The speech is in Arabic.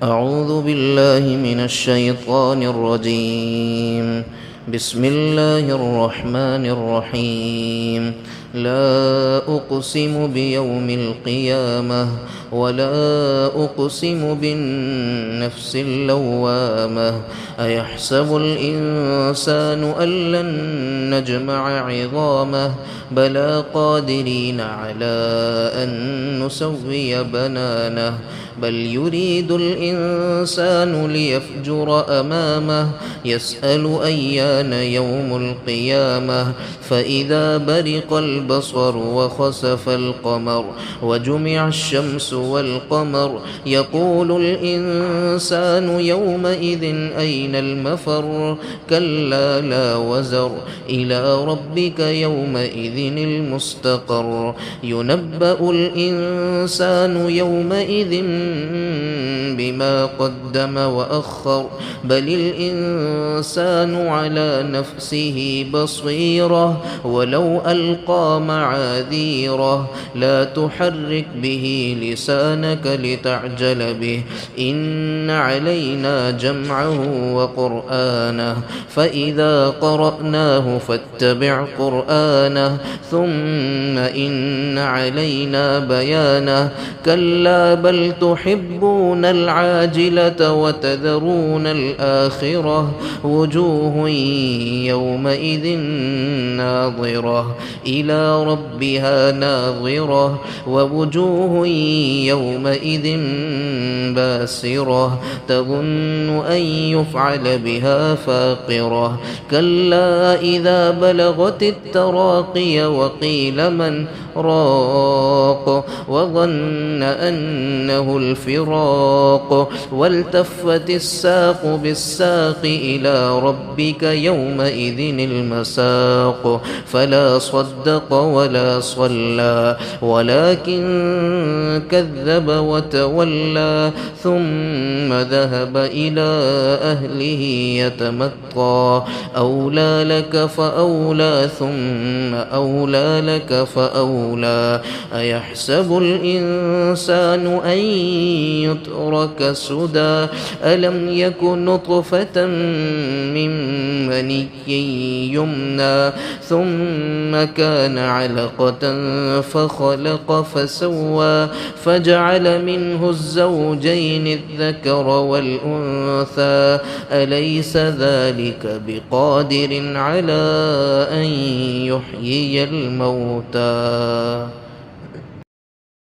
أعوذ بالله من الشيطان الرجيم. بسم الله الرحمن الرحيم. لا أقسم بيوم القيامة ولا أقسم بالنفس اللوامة. أيحسب الإنسان أن لن نجمع عظامه بلى قادرين على أن نسوي بنانه بل يريد الإنسان ليفجر أمامه يسأل أيان يوم القيامة فإذا برق البصر وخسف القمر وجمع الشمس والقمر يقول الإنسان يومئذ أين المفر كلا لا وزر إلى ربك يومئذ المستقر ينبأ الإنسان يومئذ بما قدم وأخر بل الإنسان على نفسه بصيرة ولو ألقى معاذيره لا تحرك به لسانك لتعجل به إن علينا جمعه وقرآنه فإذا قرأناه فاتبع قرآنه ثم إن علينا بيانه كلا بل تحبون العاجلة وتذرون الآخرة وجوه يومئذ ناظرة إلى ربها ناظرة ووجوه يومئذ باسرة تظن أن يفعل بها فاقرة كلا إذا بلغت التراقي وقيل من راق وظن أنه الفراق والتفت الساق بالساق إلى ربك يومئذ المساق فلا صدق ولا صلى ولكن كذب وتولى ثم ذهب إلى أهله يتمطى أولى لك فأولى ثم أولى لك فأولى أيحسب الإنسان أن يترك سدى ألم يك نطفة من مني يمنى ثم كان علقة فخلق فسوى فجعل منه الزوجين الذكر والأنثى أليس ذلك بقادر على أن يحيي الموتى